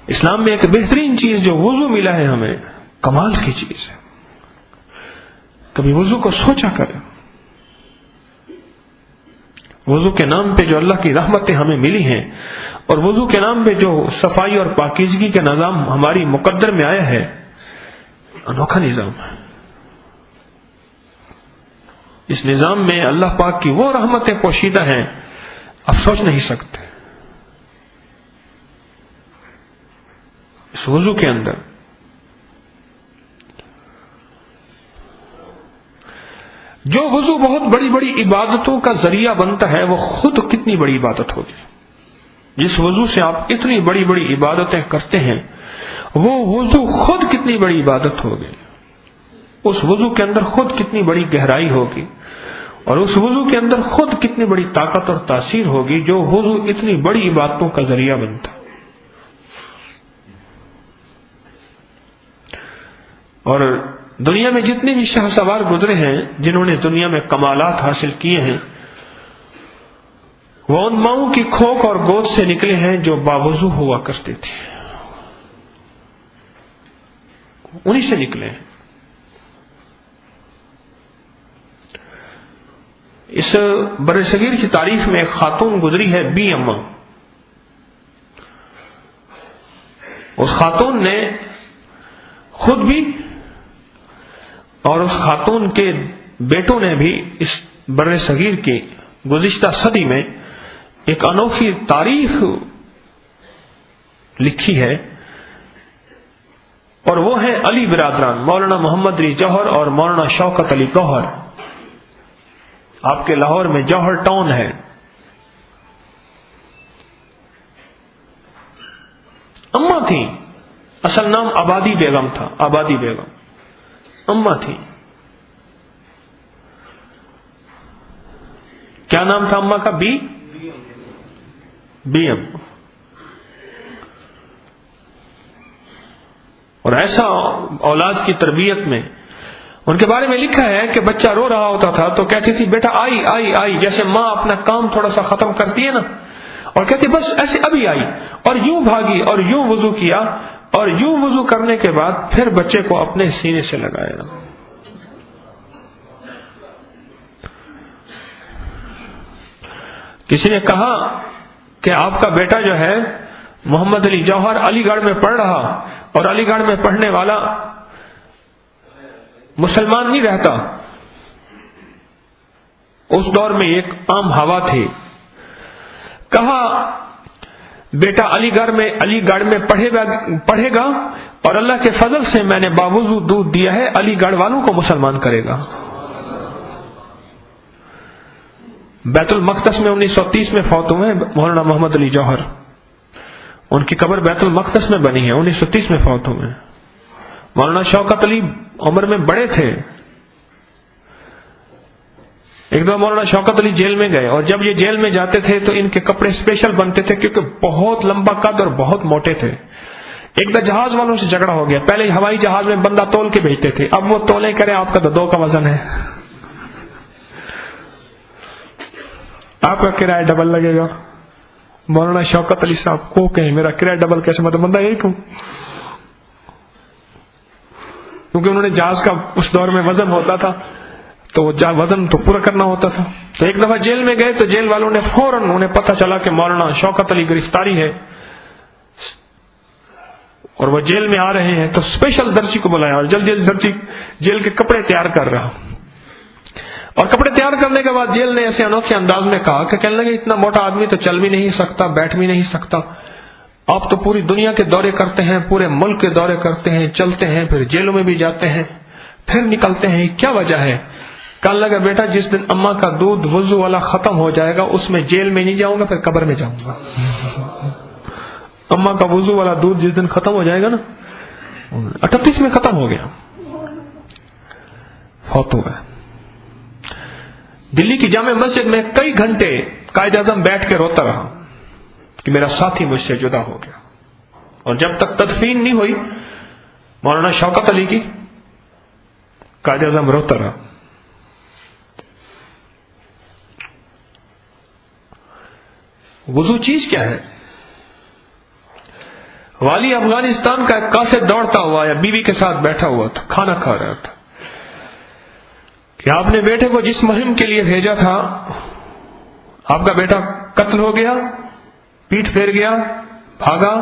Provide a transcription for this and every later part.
اسلام میں ایک بہترین چیز جو وضو ملا ہے ہمیں، کمال کی چیز ہے. کبھی وضو کو سوچا کریں. وضو کے نام پہ جو اللہ کی رحمتیں ہمیں ملی ہیں، اور وضو کے نام پہ جو صفائی اور پاکیزگی کا نظام ہماری مقدر میں آیا ہے، انوکھا نظام ہے. اس نظام میں اللہ پاک کی وہ رحمتیں پوشیدہ ہیں، آپ سوچ نہیں سکتے. اس وضو کے اندر جو وضو بہت بڑی بڑی عبادتوں کا ذریعہ بنتا ہے، وہ خود کتنی بڑی عبادت ہوگی. جس وضو سے آپ اتنی بڑی بڑی عبادتیں کرتے ہیں، وہ وضو خود کتنی بڑی عبادت ہوگی. اس وضو کے اندر خود کتنی بڑی گہرائی ہوگی، اور اس وضو کے اندر خود کتنی بڑی طاقت اور تاثیر ہوگی، جو وضو اتنی بڑی عبادتوں کا ذریعہ بنتا. اور دنیا میں جتنے بھی شاہ سوار گزرے ہیں، جنہوں نے دنیا میں کمالات حاصل کیے ہیں، وہ ان ماؤں کی کھوک اور گود سے نکلے ہیں جو باوضو ہوا کرتے تھے. انہی سے نکلے ہیں. اس برصغیر کی تاریخ میں ایک خاتون گزری ہے، بی اما. اس خاتون نے خود بھی اور اس خاتون کے بیٹوں نے بھی اس برصغیر کی گزشتہ صدی میں ایک انوکھی تاریخ لکھی ہے، اور وہ ہیں علی برادران، مولانا محمد علی جوہر اور مولانا شوکت علی گوہر. آپ کے لاہور میں جوہر ٹاؤن ہے. اما تھی، اصل نام آبادی بیگم تھا، آبادی بیگم اما تھی. کیا نام تھا اما کا؟ B M. اور ایسا اولاد کی تربیت میں ان کے بارے میں لکھا ہے کہ بچہ رو رہا ہوتا تھا تو کہتی تھی بیٹا آئی آئی آئی، جیسے ماں اپنا کام تھوڑا سا ختم کرتی ہے نا، اور کہتی بس ایسے ابھی آئی، اور یوں بھاگی اور یوں وضو کیا، اور یوں وضو کرنے کے بعد پھر بچے کو اپنے سینے سے لگایا. کسی نے کہا کہ آپ کا بیٹا جو ہے محمد علی جوہر علی گڑھ میں پڑھ رہا، اور علی گڑھ میں پڑھنے والا مسلمان نہیں رہتا. اس دور میں ایک عام ہوا تھی. کہا بیٹا علی گڑھ میں پڑھے گا، اور اللہ کے فضل سے میں نے باوضو دودھ دیا ہے، علی گڑھ والوں کو مسلمان کرے گا. بیت المقدس میں 1930 میں فوت ہوئے مولانا محمد علی جوہر. ان کی قبر بیت المقدس میں بنی ہے، 1930 میں فوت ہوئے. مولانا شوکت علی عمر میں بڑے تھے. ایک دو مولانا شوکت علی جیل میں گئے، اور جب یہ جیل میں جاتے تھے تو ان کے کپڑے اسپیشل بنتے تھے، کیونکہ بہت لمبا قد اور بہت موٹے تھے. ایک دو جہاز والوں سے جھگڑا ہو گیا. پہلے ہوائی جہاز میں بندہ تول کے بھیجتے تھے، اب وہ تولے کریں آپ کا تو 2 کا وزن ہے، آپ کا کرایہ ڈبل لگے گا. مولانا شوکت علی صاحب کو کہیں میرا کرایہ ڈبل کیسے؟ مطلب بندہ یہی کہوں، کیونکہ انہوں نے جہاز کا اس دور میں وزن ہوتا تھا، تو وزن تو پورا کرنا ہوتا تھا. تو ایک دفعہ جیل میں گئے تو جیل والوں نے فوراً انہیں پتہ چلا کہ مولانا شوکت علی گرفتاری ہے اور وہ جیل میں آ رہے ہیں، تو اسپیشل درزی کو بلایا، اور جلدی درزی جیل کے کپڑے تیار کر رہا. اور کپڑے تیار کرنے کے بعد جیل نے ایسے انوکھے انداز میں کہا کہ کہنے لگے اتنا موٹا آدمی تو چل بھی نہیں سکتا، بیٹھ بھی نہیں سکتا، آپ تو پوری دنیا کے دورے کرتے ہیں، پورے ملک کے دورے کرتے ہیں، چلتے ہیں، پھر جیلوں میں بھی جاتے ہیں، پھر نکلتے ہیں، کیا وجہ ہے؟ کہنے لگا بیٹا جس دن اماں کا دودھ وضو والا ختم ہو جائے گا، اس میں جیل میں نہیں جاؤں گا، پھر قبر میں جاؤں گا. اماں کا وضو والا دودھ جس دن ختم ہو جائے گا نا، 38 میں ختم ہو گیا، فوت ہو گئے. دلی کی جامع مسجد میں کئی گھنٹے قائد اعظم بیٹھ کے روتا رہا کہ میرا ساتھی مجھ سے جدا ہو گیا. اور جب تک تدفین نہیں ہوئی مولانا شوکت علی کی، قائد اعظم روتا رہا. وضو چیز کیا ہے؟ والی افغانستان کا ایک قاصد دوڑتا ہوا یا بیوی کے ساتھ بیٹھا ہوا تھا، کھانا کھا رہا تھا کہ آپ نے بیٹے کو جس مہم کے لیے بھیجا تھا، آپ کا بیٹا قتل ہو گیا، پیٹ پھیر گیا، بھاگا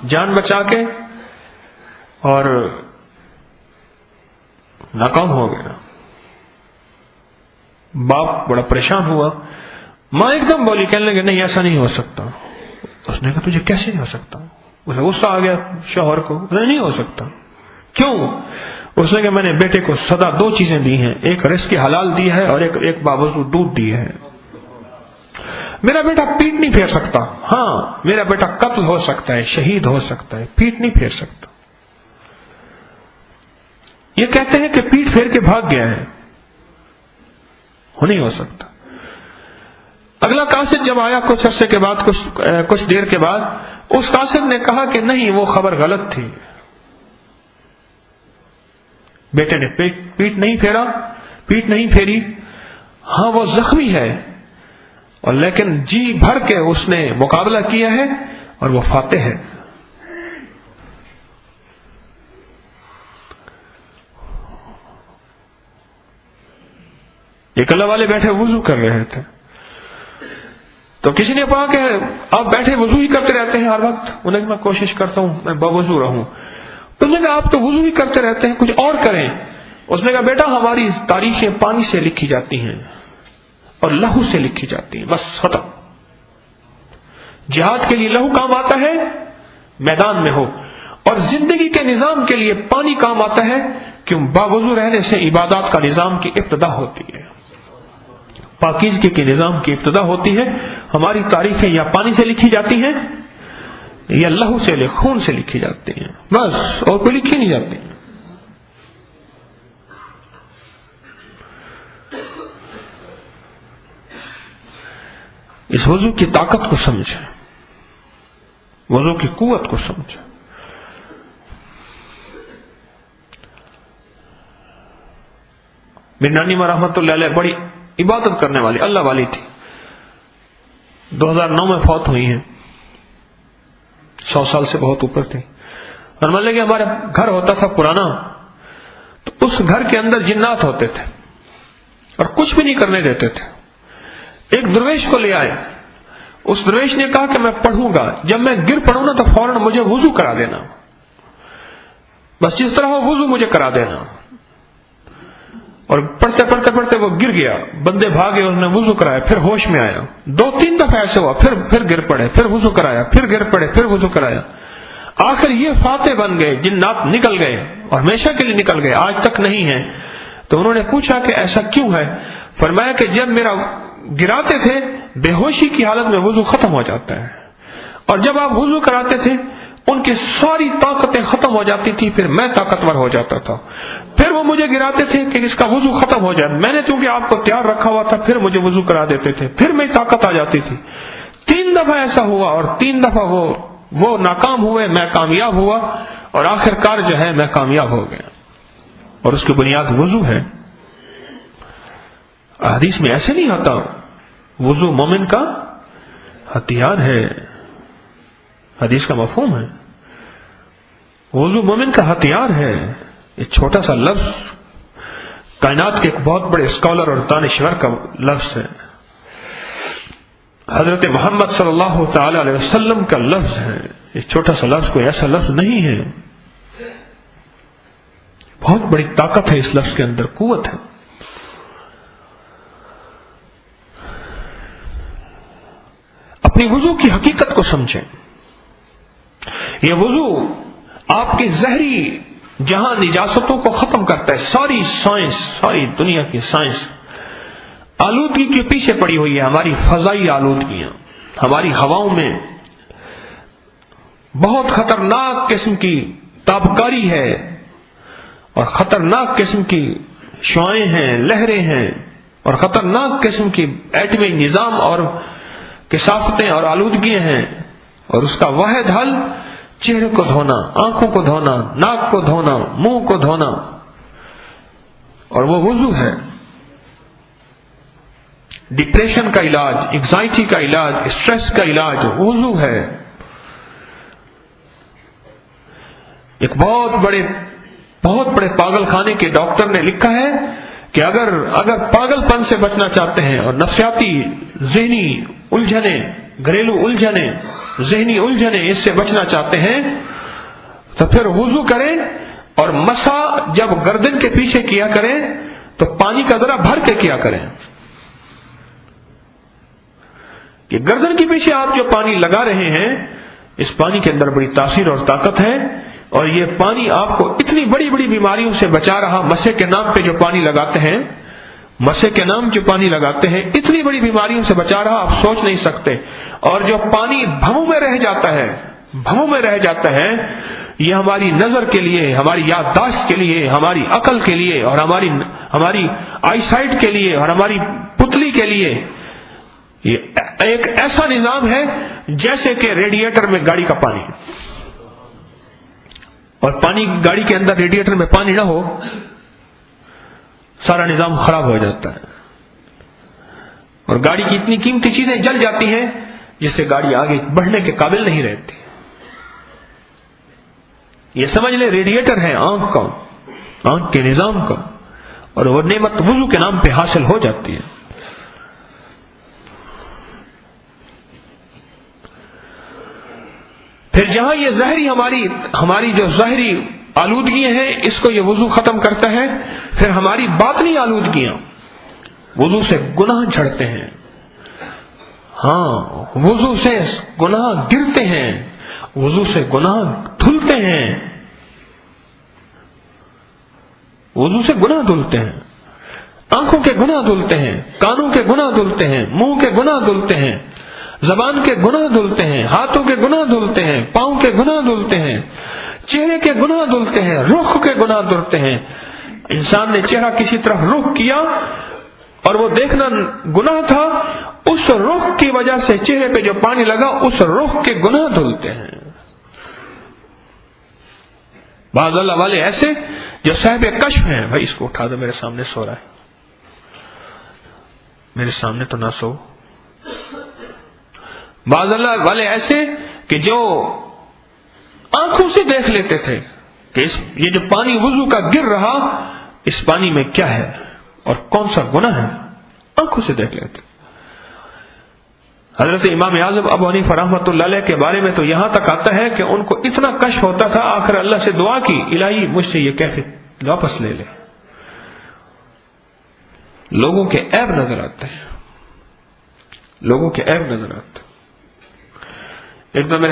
جان بچا کے اور ناکام ہو گیا۔ باپ بڑا پریشان ہوا، ماں ایک دم بولی، کہنے لگے نہیں ایسا نہیں ہو سکتا۔ اس نے کہا تجھے کیسے نہیں ہو سکتا؟ اسے غصہ آ گیا شوہر کو، نہیں ہو سکتا۔ کیوں؟ اس نے کہا میں نے بیٹے کو سدا 2 چیزیں دی ہیں، ایک رزق حلال دی ہے اور ایک باوضو دودھ دی ہے۔ میرا بیٹا پیٹ نہیں پھیر سکتا، ہاں میرا بیٹا قتل ہو سکتا ہے، شہید ہو سکتا ہے، پیٹ نہیں پھیر سکتا۔ یہ کہتے ہیں کہ پیٹ پھیر کے بھاگ گیا ہے، وہ نہیں ہو سکتا۔ اگلا قاصد جب آیا کچھ عرصے کے بعد، کچھ دیر کے بعد، اس قاصد نے کہا کہ نہیں وہ خبر غلط تھی، بیٹے نے پیٹ نہیں پھیرا، پیٹ نہیں پھیری، ہاں وہ زخمی ہے اور لیکن جی بھر کے اس نے مقابلہ کیا ہے اور وہ فاتح ہے۔ ایک اللہ والے بیٹھے وضو کر رہے تھے، تو کسی نے کہا کہ آپ بیٹھے وضو ہی کرتے رہتے ہیں ہر وقت؟ انہیں میں کوشش کرتا ہوں میں باوضو رہوں۔ تو انہوں نے کہا آپ تو وضو ہی کرتے رہتے ہیں، کچھ اور کریں۔ اس نے کہا بیٹا ہماری تاریخیں پانی سے لکھی جاتی ہیں اور لہو سے لکھی جاتی ہیں، بس ختم۔ جہاد کے لیے لہو کام آتا ہے میدان میں ہو، اور زندگی کے نظام کے لیے پانی کام آتا ہے، کیوں باوضو رہنے سے عبادات کا نظام کی ابتدا ہوتی ہے، پاکیزگی کے نظام کی ابتدا ہوتی ہے۔ ہماری تاریخیں یا پانی سے لکھی جاتی ہیں یا لہو سے خون سے لکھی جاتی ہیں، بس اور کوئی لکھی نہیں جاتی۔ اس وضو کی طاقت کو سمجھیں، وضو کی قوت کو سمجھیں۔ میری نانی ماں رحمت اللہ علیہ بڑی عبادت کرنے والی اللہ والی تھی، 2009 میں فوت ہوئی ہیں، 100 سال سے بہت اوپر تھی۔ اور مان لیں کہ ہمارا گھر ہوتا تھا پرانا، تو اس گھر کے اندر جنات ہوتے تھے اور کچھ بھی نہیں کرنے دیتے تھے۔ ایک درویش کو لے آئے، اس درویش نے کہا کہ میں پڑھوں گا، جب میں گر پڑوں نا تو فوراً مجھے وضو کرا دینا، بس جس طرح ہو وضو مجھے کرا دینا۔ اور پڑھتے پڑھتے پڑھتے وہ گر گیا، بندے بھاگے، انہوں نے وضو کرایا، پھر ہوش میں آیا، 2-3 دفعہ ایسے ہوا، پھر گر پڑے، پھر وضو کرایا، پھر گر پڑے، پھر وضو کرایا، آخر یہ فاتح بن گئے، جنات نکل گئے اور ہمیشہ کے لیے نکل گئے، آج تک نہیں ہے۔ تو انہوں نے پوچھا کہ ایسا کیوں ہے؟ فرمایا کہ جب میرا گراتے تھے بے ہوشی کی حالت میں وضو ختم ہو جاتا ہے، اور جب آپ وضو کراتے تھے ان کی ساری طاقتیں ختم ہو جاتی تھی، پھر میں طاقتور ہو جاتا تھا، پھر وہ مجھے گراتے تھے کہ اس کا وضو ختم ہو جائے، میں نے چونکہ آپ کو تیار رکھا ہوا تھا، پھر مجھے وضو کرا دیتے تھے، پھر میری طاقت آ جاتی تھی۔ 3 دفعہ ایسا ہوا اور 3 دفعہ وہ ناکام ہوئے، میں کامیاب ہوا، اور آخر کار جو ہے میں کامیاب ہو گیا، اور اس کی بنیاد وضو ہے۔ حدیث میں ایسے نہیں ہوتا، وضو مومن کا ہتھیار ہے، حدیث کا مفہوم ہے، وضو مومن کا ہتھیار ہے۔ ایک چھوٹا سا لفظ کائنات کے ایک بہت بڑے اسکالر اور دانشور کا لفظ ہے، حضرت محمد صلی اللہ تعالی علیہ وسلم کا لفظ ہے۔ ایک چھوٹا سا لفظ کوئی ایسا لفظ نہیں ہے، بہت بڑی طاقت ہے اس لفظ کے اندر، قوت ہے۔ اپنی وضو کی حقیقت کو سمجھیں۔ یہ وضو آپ کی زہری جہاں نجاستوں کو ختم کرتا ہے۔ ساری سائنس، ساری دنیا کی سائنس آلودگی کے پیچھے پڑی ہوئی ہے، ہماری فضائی آلودگیاں، ہماری ہواؤں میں بہت خطرناک قسم کی تابکاری ہے اور خطرناک قسم کی شعاعیں ہیں، لہریں ہیں، اور خطرناک قسم کی ایٹمی نظام اور کثافتیں اور آلودگیاں ہیں، اور اس کا واحد حل چہرے کو دھونا، آنکھوں کو دھونا، ناک کو دھونا، منہ کو دھونا، اور وہ وضو ہے۔ ڈپریشن کا علاج، انگزائٹی کا علاج، اسٹریس کا علاج وضو ہے۔ ایک بہت بڑے پاگل خانے کے ڈاکٹر نے لکھا ہے کہ اگر پاگل پن سے بچنا چاہتے ہیں اور نفسیاتی ذہنی الجھنیں، گھریلو الجھنیں، ذہنی الجھنیں اس سے بچنا چاہتے ہیں تو پھر وضو کریں اور مسا جب گردن کے پیچھے کیا کریں تو پانی کا ذرا بھر کے کیا کریں. کہ گردن کے پیچھے آپ جو پانی لگا رہے ہیں اس پانی کے اندر بڑی تاثیر اور طاقت ہے، اور یہ پانی آپ کو اتنی بڑی بڑی بیماریوں سے بچا رہا. مسے کے نام پہ جو پانی لگاتے ہیں، مسے کے نام جو پانی لگاتے ہیں اتنی بڑی بیماریوں سے بچا رہا آپ سوچ نہیں سکتے. اور جو پانی بھووں میں رہ جاتا ہے یہ ہماری نظر کے لیے، ہماری یادداشت کے لیے، ہماری عقل کے لیے، اور ہماری آئی سائٹ کے لیے، اور ہماری پتلی کے لیے یہ ایک ایسا نظام ہے جیسے کہ ریڈیٹر میں گاڑی کا پانی. اور پانی گاڑی کے اندر ریڈیٹر میں پانی نہ ہو سارا نظام خراب ہو جاتا ہے، اور گاڑی کی اتنی قیمتی چیزیں جل جاتی ہیں جس سے گاڑی آگے بڑھنے کے قابل نہیں رہتی. یہ سمجھ لے ریڈیٹر ہے آنکھ کے نظام کا، اور وہ نعمت وضو کے نام پہ حاصل ہو جاتی ہے. پھر جہاں یہ ظاہری ہماری جو ظاہری آلودگیاں ہیں اس کو یہ وضو ختم کرتا ہے. پھر ہماری باطنی آلودگیاں، وضو سے گناہ جھڑتے ہیں. ہاں، وضو سے گناہ گرتے ہیں، وضو سے گناہ دھلتے ہیں، وضو سے گناہ دھلتے ہیں. آنکھوں کے گناہ دھلتے ہیں، کانوں کے گناہ دھلتے ہیں، منہ کے گناہ دھلتے ہیں، زبان کے گناہ دھلتے ہیں، ہاتھوں کے گناہ دھلتے ہیں، پاؤں کے گناہ دھلتے ہیں، چہرے کے گناہ دھلتے ہیں، رخ کے گناہ دھلتے ہیں. انسان نے چہرہ کسی طرف رخ کیا اور وہ دیکھنا گناہ تھا، اس رخ کی وجہ سے چہرے پہ جو پانی لگا اس رخ کے گناہ دھلتے ہیں. بعض اللہ والے ایسے جو صاحب کشف ہیں، بھائی اس کو اٹھا دو، میرے سامنے سو رہا ہے، میرے سامنے تو نہ سو. بعض اللہ والے ایسے کہ جو آنکھوں سے دیکھ لیتے تھے کہ یہ جو پانی وضو کا گر رہا اس پانی میں کیا ہے اور کون سا گناہ ہے، آنکھوں سے دیکھ لیتے. حضرت امام اعظم ابو حنیفہ رحمۃ اللہ علیہ کے بارے میں تو یہاں تک آتا ہے کہ ان کو اتنا کشف ہوتا تھا، آخر اللہ سے دعا کی، الہی مجھ سے یہ کیفیت واپس لے لے. لوگوں کے عیب نظر آتے ہیں، لوگوں کے عیب نظر آتے ہیں. ایک دم